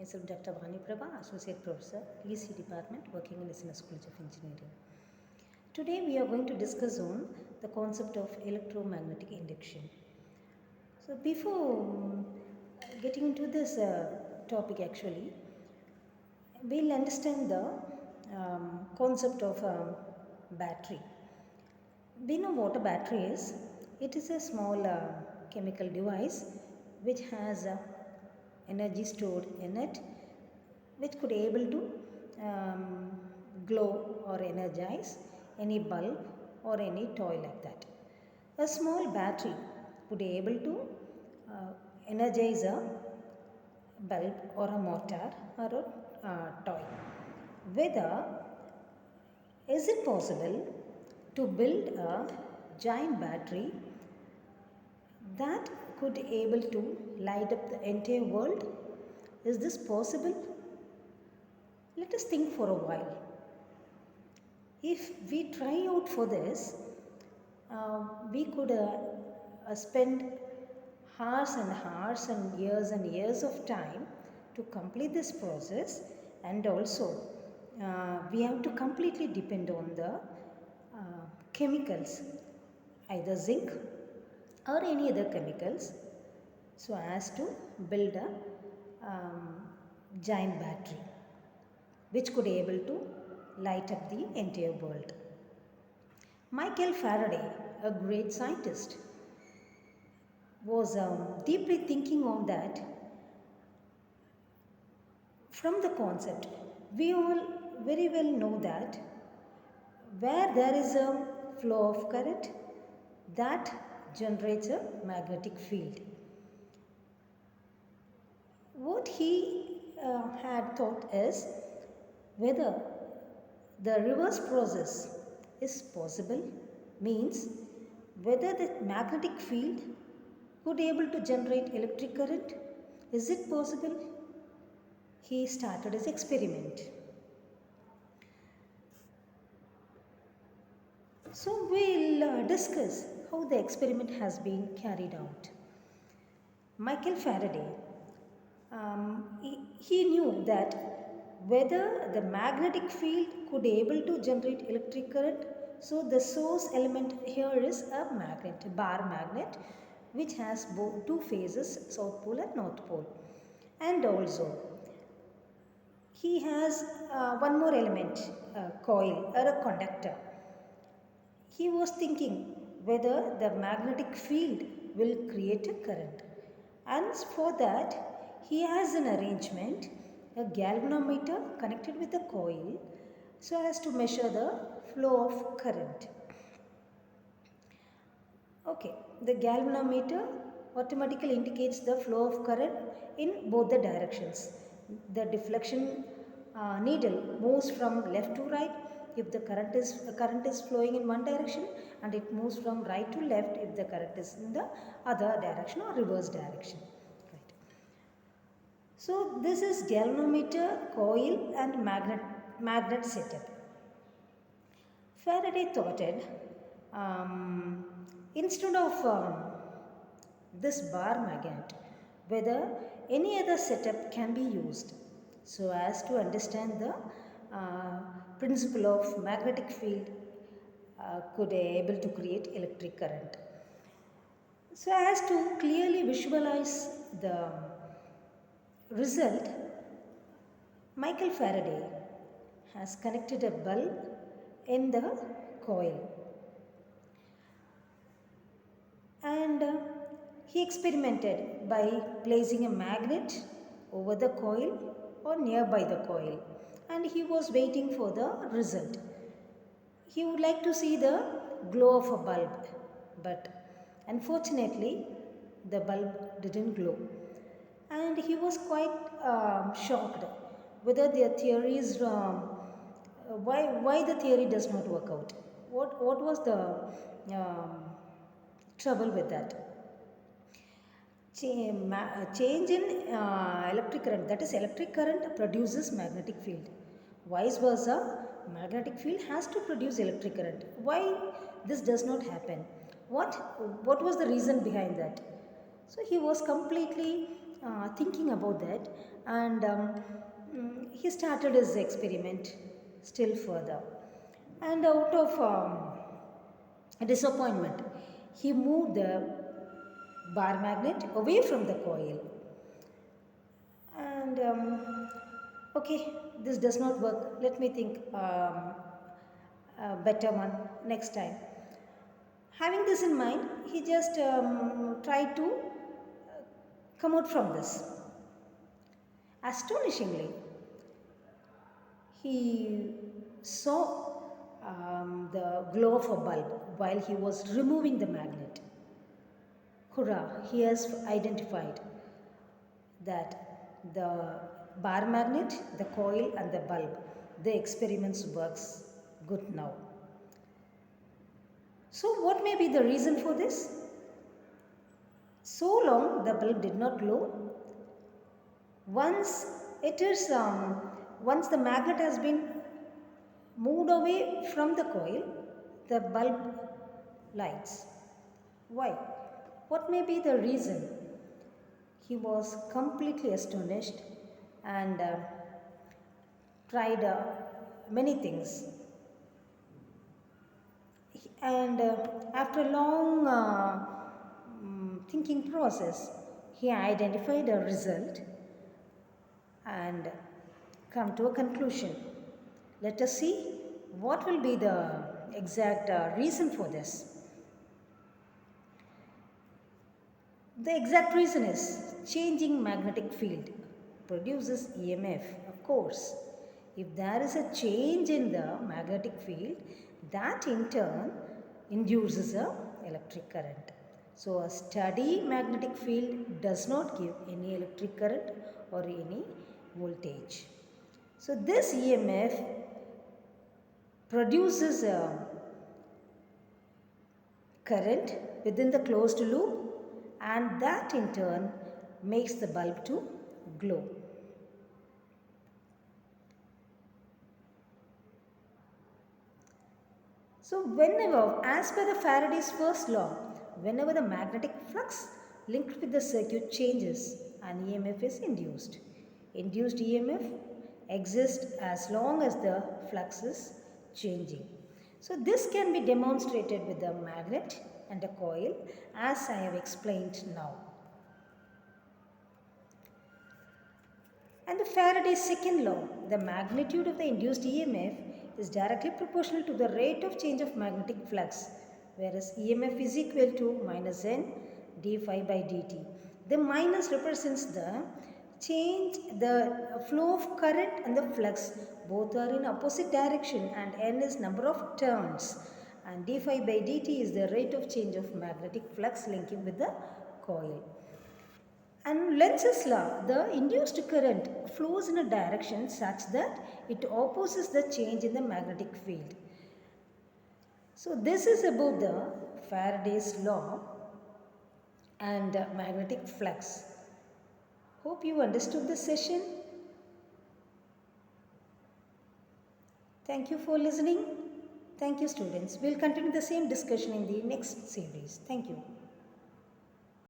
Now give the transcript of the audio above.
Myself Dr.A.Vaniprabha, Associate Professor, EC Department, working in SNS College of Engineering. Today we are going to discuss on the concept of electromagnetic induction. So before getting into this topic actually, we'll understand the concept of battery. We know what a battery is. It is a small chemical device which has energy stored in it, which could able to glow or energize any bulb or any toy like that. A small battery would be able to energize a bulb or a motor or a toy. Whether is it possible to build a giant battery that could able to light up the entire world? Is this possible? Let us think for a while. If we try out for this, we could spend hours and years of time to complete this process, and also we have to completely depend on the chemicals, either zinc or any other chemicals, so as to build a giant battery which could able to light up the entire world. Michael Faraday, a great scientist, was deeply thinking on that. From the concept, we all very well know that where there is a flow of current, that generates a magnetic field. What he had thought is whether the reverse process is possible, means whether the magnetic field could able to generate electric current. Is it possible? He started his experiment. So we'll discuss how the experiment has been carried out. Michael Faraday, he knew that whether the magnetic field could able to generate electric current. So the source element here is a magnet, bar magnet, which has both two phases, south pole and north pole. And also he has one more element, a coil or a conductor. He was thinking whether the magnetic field will create a current, and for that he has an arrangement, a galvanometer connected with the coil so as to measure the flow of current. Okay, the galvanometer automatically indicates the flow of current in both the directions. The deflection needle moves from left to right if the current is flowing in one direction, and it moves from right to left if the current is in the other direction or reverse direction. Right. So this is galvanometer, coil and magnet setup. Faraday thought it, instead of this bar magnet, whether any other setup can be used so as to understand the principle of magnetic field could able to create electric current. So as to clearly visualize the result, Michael Faraday has connected a bulb in the coil, and he experimented by placing a magnet over the coil or nearby the coil, and he was waiting for the result. He would like to see the glow of a bulb, but unfortunately the bulb didn't glow, and he was quite shocked whether their theories, why the theory does not work out. What was the trouble with that? Change in electric current, that is electric current produces magnetic field. Vice versa, magnetic field has to produce electric current. Why this does not happen? What was the reason behind that? So he was completely thinking about that, and he started his experiment still further. And out of disappointment, he moved the bar magnet away from the coil. And okay, this does not work. Let me think a better one next time. Having this in mind, he just tried to come out from this. Astonishingly, he saw the glow of a bulb while he was removing the magnet. Hurrah, he has identified that the bar magnet, the coil and the bulb, the experiments works good now. So what may be the reason for this? So long the bulb did not glow. Once the magnet has been moved away from the coil, the bulb lights. Why? What may be the reason? He was completely astonished and tried many things. And after a long thinking process, he identified a result and come to a conclusion. Let us see what will be the exact reason for this. The exact reason is changing magnetic field produces EMF, of course. If there is a change in the magnetic field, that in turn induces a electric current. So a steady magnetic field does not give any electric current or any voltage. So this EMF produces a current within the closed loop, and that in turn makes the bulb to glow. So whenever, as per the Faraday's first law, whenever the magnetic flux linked with the circuit changes, an EMF is induced. Induced EMF exists as long as the flux is changing. So this can be demonstrated with the magnet and a coil, as I have explained now. And the Faraday's second law, the magnitude of the induced EMF is directly proportional to the rate of change of magnetic flux, whereas EMF is equal to minus n d phi by dt. The minus represents the change, the flow of current and the flux, both are in opposite direction, and n is number of turns, and d phi by dt is the rate of change of magnetic flux linking with the coil. And Lenz's law, the induced current flows in a direction such that it opposes the change in the magnetic field. So this is about the Faraday's law and magnetic flux. Hope you understood the session. Thank you for listening. Thank you, students. We'll continue the same discussion in the next series. Thank you.